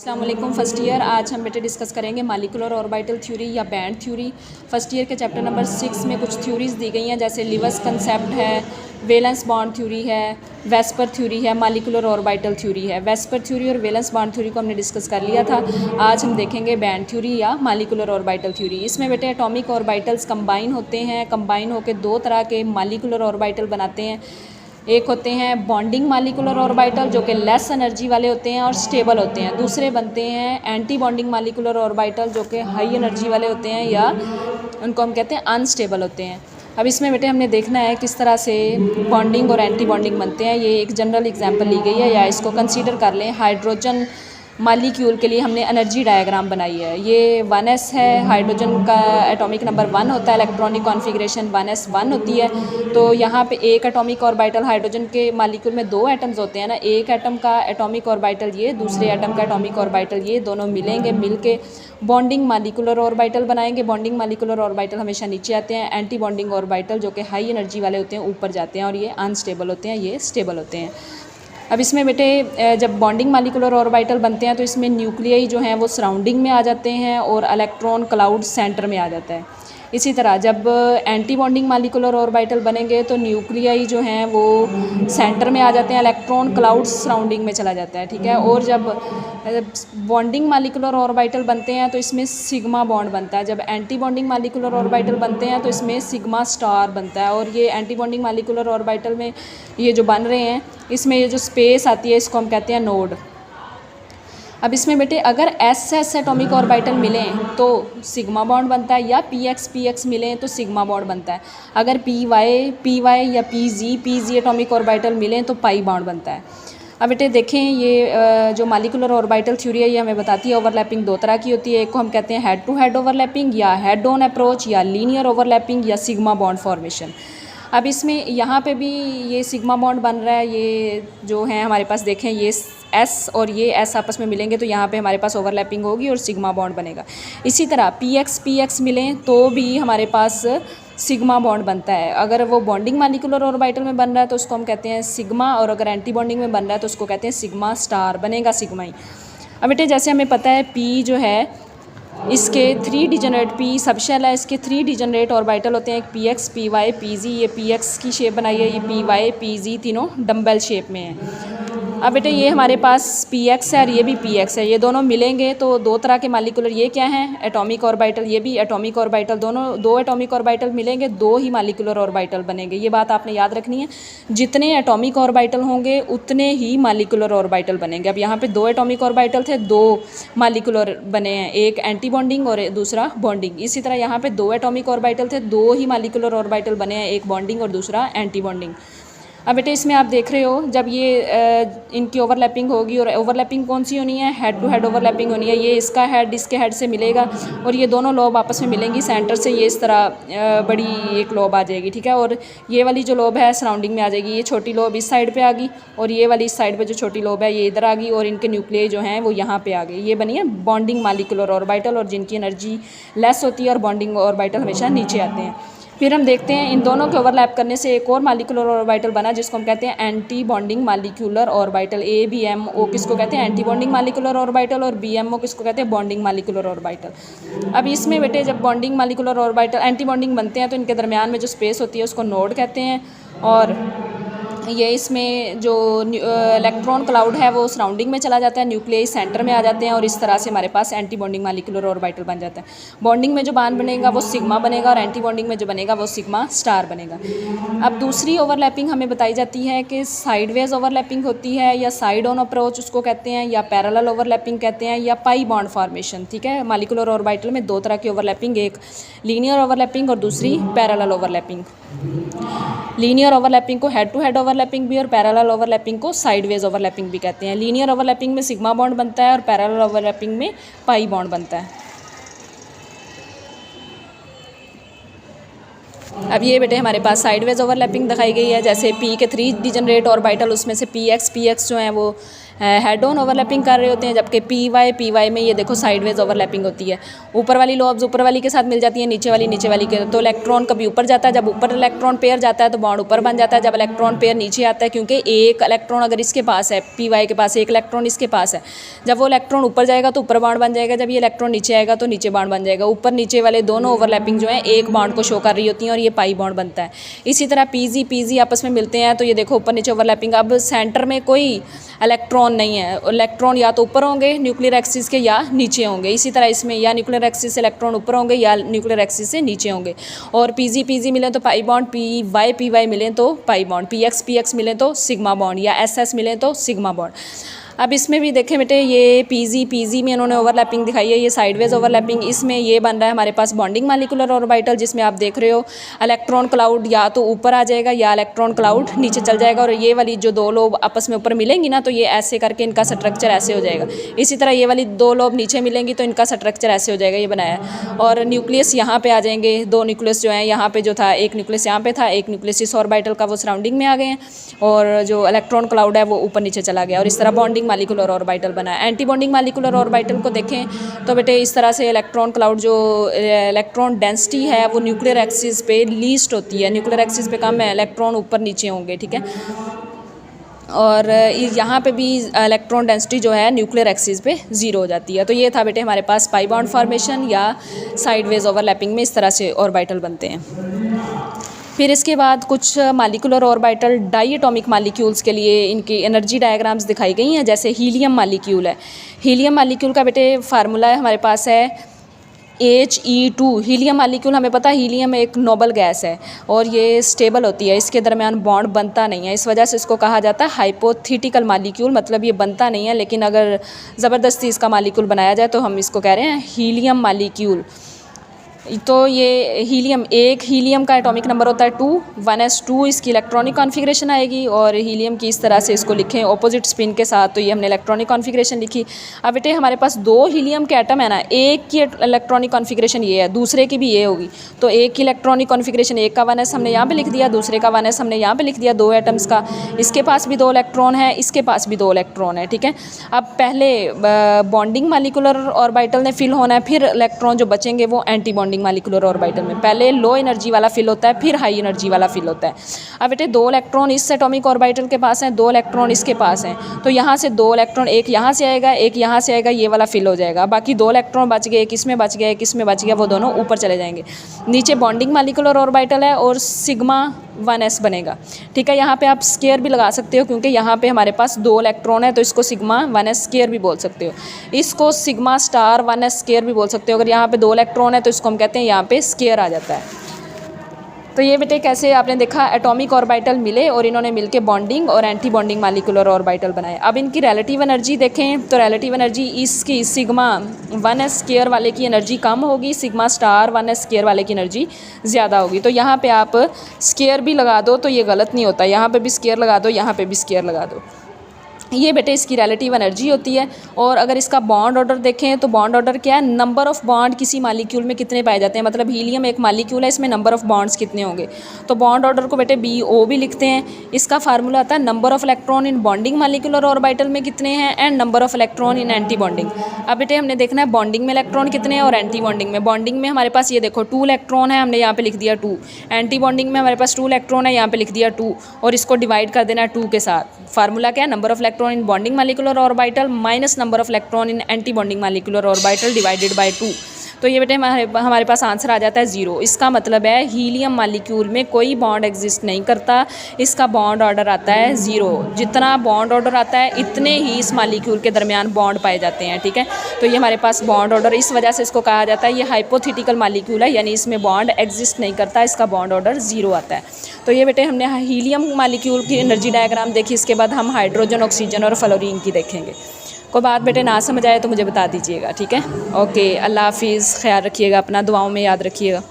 अस्सलाम वालेकुम first year. आज हम बेटे डिस्कस करेंगे मालिकुलर ऑर्बिटल थ्योरी या बैंड थ्योरी। फर्स्ट ईयर के चैप्टर नंबर 6 में कुछ थ्योरीज़ दी गई हैं, जैसे लिवस कंसेप्ट है, वैलेंस बॉन्ड थ्योरी है, वेस्पर थ्योरी है, मालिकुलर ऑर्बिटल थ्योरी है। वेस्पर थ्योरी और वैलेंस बॉन्ड थ्योरी को हमने डिस्कस कर लिया था। आज हम देखेंगे बैंड थ्योरी या मालिकुलर ऑर्बिटल थ्योरी। इसमें बेटे एटॉमिक ऑर्बिटल्स कंबाइन होते हैं, कंबाइन होकर दो तरह के मालिकुलर ऑर्बिटल बनाते हैं। एक होते हैं बॉन्डिंग मालिकुलर ऑर्बिटल जो कि लेस एनर्जी वाले होते हैं और स्टेबल होते हैं। दूसरे बनते हैं एंटी बॉन्डिंग मालिकुलर ऑर्बिटल जो कि हाई एनर्जी वाले होते हैं या उनको हम कहते हैं अनस्टेबल होते हैं। अब इसमें बेटे हमने देखना है किस तरह से बॉन्डिंग और एंटी बॉन्डिंग बनते हैं। ये एक जनरल एग्जांपल ली गई है, या इसको कंसीडर कर लें हाइड्रोजन मालिक्यूल के लिए हमने एनर्जी डायग्राम बनाई है। ये 1s है, हाइड्रोजन का एटॉमिक नंबर 1 होता है, इलेक्ट्रॉनिक कॉन्फ़िगरेशन 1s1 होती है। तो यहाँ पे एक एटॉमिक ऑर्बिटल, हाइड्रोजन के मालिक्यूल में दो एटम्स होते हैं ना, एक एटम का एटॉमिक ऑर्बिटल ये, दूसरे एटम का एटॉमिक ऑर्बिटल ये, दोनों मिलेंगे, मिलके बॉन्डिंग मालिकुलर ऑर्बिटल बनाएंगे। बॉन्डिंग मालिकुलर ऑर्बिटल हमेशा नीचे आते हैं, एंटी बॉन्डिंग ऑर्बिटल जो कि हाई एनर्जी वाले होते हैं ऊपर जाते हैं, और ये अनस्टेबल होते हैं, ये स्टेबल होते हैं। अब इसमें बेटे जब बॉन्डिंग मालिकुलर ऑर्बिटल बनते हैं तो इसमें न्यूक्लियाई जो हैं वो सराउंडिंग में आ जाते हैं और इलेक्ट्रॉन क्लाउड सेंटर में आ जाता है। इसी तरह जब एंटी बॉन्डिंग मालिकुलर ऑर्बिटल बनेंगे तो न्यूक्लियाई जो हैं वो सेंटर में आ जाते हैं, इलेक्ट्रॉन क्लाउड सराउंडिंग में चला जाता है, ठीक है। और जब बॉन्डिंग मालिकुलर ऑर्बिटल बनते हैं तो इसमें सिग्मा बॉन्ड बनता है। जब एंटी बॉन्डिंग मालिकुलर ऑर्बिटल बनते हैं तो इसमें सिग्मा स्टार बनता है। और ये एंटी बॉन्डिंग मालिकुलर ऑर्बिटल में ये जो बन रहे हैं, इसमें ये जो स्पेस आती है इसको हम कहते हैं नोड। अब इसमें बेटे अगर एस एटॉमिक ऑर्बिटल मिलें तो सिग्मा बॉन्ड बनता है, या पी एक्स मिलें तो सिग्मा बॉन्ड बनता है। अगर पी वाई या पी जी एटॉमिक ऑर्बिटल मिलें तो पाई बॉन्ड बनता है। अब बेटे देखें, ये जो मालिकुलर ऑर्बिटल थ्योरी है ये हमें बताती है ओवरलैपिंग दो तरह की होती है। एक को हम कहते हैं हेड टू हेड ओवरलैपिंग या हेड ऑन अप्रोच, या लीनियर ओवरलैपिंग या सिग्मा बॉन्ड फॉर्मेशन। अब इसमें यहाँ पे भी ये सिग्मा बॉन्ड बन रहा है। ये जो है हमारे पास देखें, ये एस और ये एस आपस में मिलेंगे तो यहाँ पे हमारे पास ओवरलैपिंग होगी और सिग्मा बॉन्ड बनेगा। इसी तरह पी एक्स मिलें तो भी हमारे पास सिग्मा बॉन्ड बनता है। अगर वो बॉन्डिंग मालिकुलर ऑर्बिटल में बन रहा है तो उसको हम कहते हैं सिग्मा, और अगर एंटी बॉन्डिंग में बन रहा है तो उसको कहते हैं सिग्मा स्टार, बनेगा सिग्मा ही। अब बेटे जैसे हमें पता है पी जो है इसके 3 डिजनरेट, पी सबशेल है, इसके 3 डिजनरेट ऑर्बिटल होते हैं, एक P X, P Y, P Z. ये पी एक्स की शेप बनाई है, ये पी वाई, पी जी तीनों डम्बेल शेप में है। अब बेटे ये हमारे पास पी एक्स है और ये भी पी एक्स है, ये दोनों मिलेंगे तो दो तरह के मालिकुलर, ये क्या हैं एटॉमिक ऑर्बिटल, ये भी एटॉमिक ऑर्बिटल, दोनों दो एटॉमिक ऑर्बिटल मिलेंगे, दो ही मालिकुलर ऑर्बिटल बनेंगे। ये बात आपने याद रखनी है, जितने एटॉमिक ऑर्बिटल होंगे उतने ही मालिकुलर ऑर्बिटल बनेंगे। अब यहाँ पे दो एटॉमिक ऑर्बिटल थे, दो मालिकुलर बने हैं, एक एंटी बॉन्डिंग और दूसरा बॉन्डिंग। इसी तरह यहाँ पे दो एटॉमिक ऑर्बिटल थे, दो ही मालिकुलर ऑर्बिटल बने हैं, एक बॉन्डिंग और दूसरा एंटी बॉन्डिंग। अब बेटे इसमें आप देख रहे हो जब ये इनकी ओवरलैपिंग होगी, और ओवरलैपिंग कौन सी होनी है, हेड टू हेड ओवरलैपिंग होनी है। ये इसका हेड इसके हेड से मिलेगा और ये दोनों लोब आपस में मिलेंगी सेंटर से, ये इस तरह बड़ी एक लोब आ जाएगी, ठीक है। और ये वाली जो लोब है सराउंडिंग में आ जाएगी, ये छोटी लोब इस साइड पे आ गई और ये वाली इस साइड पे जो छोटी लोब है ये इधर आ गई, और इनके न्यूक्लियाई जो हैं वो यहाँ पे आ गए। ये बनी है बॉन्डिंग मालिकुलर ऑर्बिटल, और जिनकी एनर्जी लेस होती है, और बॉन्डिंग ऑर्बिटल हमेशा नीचे आते हैं। फिर हम देखते हैं इन दोनों के ओवरलैप करने से एक और मालिकुलर ऑर्बिटल बना जिसको हम कहते हैं anti bonding molecular orbital. ABMO किसको कहते हैं, एंटी बॉन्डिंग मालिकुलर ऑर्बिटल, और BMO किसको कहते हैं, बॉन्डिंग मालिकुलर ऑर्बिटल। अब इसमें बेटे जब bonding molecular orbital anti bonding बनते हैं तो इनके दरमियान में जो स्पेस होती है उसको नोड कहते हैं, और ये इसमें जो इलेक्ट्रॉन क्लाउड है वो सराउंडिंग में चला जाता है, न्यूक्लियाई सेंटर में आ जाते हैं, और इस तरह से हमारे पास एंटी बॉन्डिंग मालिकुलर ऑर्बिटल बन जाता है। बॉन्डिंग में जो बॉन्ड बनेगा वो सिग्मा बनेगा, और एंटी बॉन्डिंग में जो बनेगा वो सिग्मा स्टार बनेगा। अब दूसरी ओवरलैपिंग हमें बताई जाती है कि साइडवेज ओवरलैपिंग होती है, या साइड ऑन अप्रोच उसको कहते हैं, या पैरेलल ओवरलैपिंग कहते हैं, या पाई बॉन्ड फॉर्मेशन, ठीक है। मालिकुलर ऑर्बिटल में दो तरह की ओवरलैपिंग, एक लीनियर ओवरलैपिंग और दूसरी पैरेलल ओवरलैपिंग। लीनियर ओवरलैपिंग को हेड टू हेड ओवरलैपिंग भी और पैरेलल ओवरलैपिंग को साइडवेज ओवरलैपिंग भी कहते हैं। लीनियर ओवरलैपिंग में सिग्मा बॉन्ड बनता है और पैरेलल ओवरलैपिंग में पाई बॉन्ड बनता है। अब ये बेटे हमारे पास साइडवेज ओवरलैपिंग दिखाई गई है, जैसे पी के 3 डिजनरेट ऑर्बिटल, उसमें से पी एक्स जो हैं वो हेड ऑन ओवरलैपिंग कर रहे होते हैं, जबकि पी वाई में ये देखो साइडवेज ओवरलैपिंग होती है। ऊपर वाली लोब्स ऊपर वाली के साथ मिल जाती है, नीचे वाली के, तो इलेक्ट्रॉन कभी ऊपर जाता है, जब ऊपर इलेक्ट्रॉन पेयर जाता है तो बॉन्ड ऊपर बन जाता है, जब इलेक्ट्रॉन पेयर नीचे आता है, क्योंकि एक इलेक्ट्रॉन अगर इसके पास है, पी वाई के पास एक इलेक्ट्रॉन इसके पास है, जब वो इलेक्ट्रॉन ऊपर जाएगा तो ऊपर बॉन्ड बन जाएगा, जब ये इलेक्ट्रॉन नीचे आएगा तो नीचे बॉन्ड बन जाएगा। ऊपर नीचे वाले दोनों ओवरलैपिंग जो है एक बॉन्ड को शो कर रही होती हैं और ये पाई बॉन्ड बनता है। इसी तरह पीजी आपस में मिलते हैं, तो ये देखो ऊपर नीचे ओवरलैपिंग। अब सेंटर में कोई इलेक्ट्रॉन नहीं है, इलेक्ट्रॉन या तो ऊपर होंगे न्यूक्लियर एक्सिस के या नीचे होंगे। इसी तरह इसमें या न्यूक्लियर एक्सिस से इलेक्ट्रॉन ऊपर होंगे या न्यूक्लियर एक्सिस से नीचे होंगे। और पीजी मिले तो पाई बॉन्ड, पी वाई मिले तो पाई बॉन्ड, पी एक्स मिले तो सिग्मा बॉन्ड, या एस मिले तो सिग्मा बॉन्ड। अब इसमें भी देखें बेटे, ये पीजी में इन्होंने ओवरलैपिंग दिखाई है, ये साइडवेज ओवरलैपिंग। इसमें ये बन रहा है हमारे पास बॉन्डिंग मालिकुलर ऑर्बिटल, जिसमें आप देख रहे हो इलेक्ट्रॉन क्लाउड या तो ऊपर आ जाएगा या इलेक्ट्रॉन क्लाउड नीचे चल जाएगा। और ये वाली जो दो लोब आपस में ऊपर मिलेंगी ना, तो ये ऐसे करके इनका स्ट्रक्चर ऐसे हो जाएगा। इसी तरह ये वाली दो लोब नीचे मिलेंगी तो इनका स्ट्रक्चर ऐसे हो जाएगा, ये बनाया। और न्यूक्लियस यहाँ पे आ जाएंगे, दो न्यूक्लियस जो है यहाँ पे जो था, एक न्यूक्लियस यहाँ पे था, एक न्यूक्लियस इस ऑर्बिटल का वो सराउंडिंग में आ गए हैं, और जो इलेक्ट्रॉन क्लाउड है वो ऊपर नीचे चला गया। और इस तरह बॉन्डिंग मालिकुलर ऑर्बिटल बना है। एंटी बॉन्डिंग मालिकुलर ऑर्बिटल को देखें तो बेटे इस तरह से इलेक्ट्रॉन क्लाउड, जो इलेक्ट्रॉन डेंसिटी है वो न्यूक्लियर एक्सिस पे लीस्ट होती है, न्यूक्लियर एक्सिस पे कम है, इलेक्ट्रॉन ऊपर नीचे होंगे, ठीक है। और यहाँ पे भी इलेक्ट्रॉन डेंसिटी जो है न्यूक्लियर एक्सिस पे 0 हो जाती है। तो ये था बेटे हमारे पास पाई बॉन्ड फॉर्मेशन या साइडवेज ओवरलैपिंग में इस तरह से ऑर्बिटल बनते हैं। फिर इसके बाद कुछ molecular orbital diatomic molecules के लिए इनकी एनर्जी डायग्राम्स दिखाई गई हैं। जैसे हीलियम मालिक्यूल है, हीलियम मालिक्यूल का बेटे फार्मूला है हमारे पास है He2। हीलियम मालिक्यूल हमें पता है, हीलियम एक नोबल गैस है और ये स्टेबल होती है, इसके दरमियान बॉन्ड बनता नहीं है, इस वजह से इसको कहा जाता है हाइपोथेटिकल मालिक्यूल, मतलब ये बनता नहीं है, लेकिन अगर ज़बरदस्ती इसका मालिक्यूल बनाया जाए तो हम इसको कह रहे हैं हीलियम मालिक्यूल। तो ये हीलियम का एटॉमिक नंबर होता है 2, 1s2 इसकी इलेक्ट्रॉनिक कॉन्फ़िगरेशन आएगी। और हीलियम की इस तरह से इसको लिखें ऑपोजिट स्पिन के साथ, तो ये हमने इलेक्ट्रॉनिक कॉन्फ़िगरेशन लिखी। अब बेटे हमारे पास दो हीलियम के एटम है ना, एक की इलेक्ट्रॉनिक कॉन्फ़िगरेशन ये है, दूसरे की भी ये होगी, तो एक की इलेक्ट्रॉनिक कॉन्फ़िगरेशन, एक का 1s हमने यहाँ पे लिख दिया, दूसरे का 1s हमने यहाँ पे लिख दिया, दो एटम्स का। इसके पास भी 2 इलेक्ट्रॉन है, इसके पास भी 2 इलेक्ट्रॉन है, ठीक है। अब पहले बॉन्डिंग मालिकुलर ऑर्बिटल ने फिल होना है, फिर इलेक्ट्रॉन जो बचेंगे वो एंटी बॉन्डिंग मालिकुलर ऑर्बिटल में पहले लो एनर्जी वाला फिल होता है, फिर हाई एनर्जी वाला फिल होता है। अब बेटे 2 इलेक्ट्रॉन इस एटॉमिक ऑर्बिटल के पास हैं, 2 इलेक्ट्रॉन इसके पास हैं, तो यहाँ से 2 इलेक्ट्रॉन, एक यहाँ से आएगा, एक यहाँ से आएगा, ये वाला फिल हो जाएगा। बाकी 2 इलेक्ट्रॉन बच गए, एक इसमें बच गया, एक इसमें बच गया, वो दोनों ऊपर चले जाएंगे। नीचे बॉन्डिंग मालिकुलर ऑर्बिटल है और सिग्मा 1s बनेगा, ठीक है। यहाँ पे आप स्केयर भी लगा सकते हो, क्योंकि यहाँ पे हमारे पास 2 इलेक्ट्रॉन है, तो इसको सिग्मा 1s स्केयर भी बोल सकते हो, इसको सिग्मा स्टार 1s स्केयर भी बोल सकते हो। अगर यहाँ पे 2 इलेक्ट्रॉन है तो इसको हम कहते हैं यहाँ पे स्केयर आ जाता है। तो ये बेटे कैसे आपने देखा एटॉमिक ऑर्बिटल मिले और इन्होंने मिलके बॉन्डिंग और एंटी बॉन्डिंग मालिकुलर ऑर्बिटल बनाए। अब इनकी रिलेटिव एनर्जी देखें तो रिलेटिव एनर्जी इसकी सिग्मा 1s स्केयर वाले की एनर्जी कम होगी, सिग्मा स्टार 1s स्केयर वाले की एनर्जी ज़्यादा होगी। तो यहाँ पे आप स्केयर भी लगा दो तो ये गलत नहीं होता, यहाँ पे भी स्केयर लगा दो, यहाँ पे भी स्केयर लगा दो। ये बेटे इसकी रिलेटिव एनर्जी होती है। और अगर इसका बॉन्ड ऑर्डर देखें तो बॉन्ड ऑर्डर क्या है, नंबर ऑफ़ बॉन्ड किसी मालिक्यूल में कितने पाए जाते हैं, मतलब हीलियम एक मालिक्यूल है, इसमें नंबर ऑफ़ बॉन्ड्स कितने होंगे। तो बॉन्ड ऑर्डर को बेटे BO भी लिखते हैं। इसका फार्मूला आता है number of electron in bonding molecular orbital में कितने हैं and number of electron in anti bonding. अब बेटे हमने देखना है बॉन्डिंग में इलेक्ट्रॉन कितने हैं और एंटी बॉन्डिंग में। बॉन्डिंग में हमारे पास ये देखो 2 इलेक्ट्रॉन है, हमने यहाँ पे लिख दिया 2। एंटी बॉन्डिंग में हमारे पास 2 इलेक्ट्रॉन है, यहाँ पे लिख दिया 2, और इसको डिवाइड कर देना 2 के साथ। फार्मूला क्या है, number of electron in bonding molecular orbital minus number of electron in anti bonding molecular orbital divided by 2। तो ये बेटे हमारे पास आंसर आ जाता है 0। इसका मतलब है हीलियम मालिक्यूल में कोई बॉन्ड एग्जिस्ट नहीं करता, इसका बॉन्ड ऑर्डर आता है 0। जितना बॉन्ड ऑर्डर आता है इतने ही इस मालिक्यूल के दरमियान बॉन्ड पाए जाते हैं, ठीक है। तो ये हमारे पास बॉन्ड ऑर्डर, इस वजह से इसको कहा जाता है ये हाइपोथेटिकल मालिक्यूल है, यानी इसमें बॉन्ड एग्जिस्ट नहीं करता, इसका बॉन्ड ऑर्डर 0 आता है। तो ये बेटे हमने हीलियम मालिक्यूल की एनर्जी डायग्राम देखी, इसके बाद हम हाइड्रोजन, ऑक्सीजन और फ्लोरीन की देखेंगे। कोई बात बेटे ना समझ आए तो मुझे बता दीजिएगा, ठीक है। ओके, अल्लाह हाफिज़, ख्याल रखिएगा अपना, दुआओं में याद रखिएगा।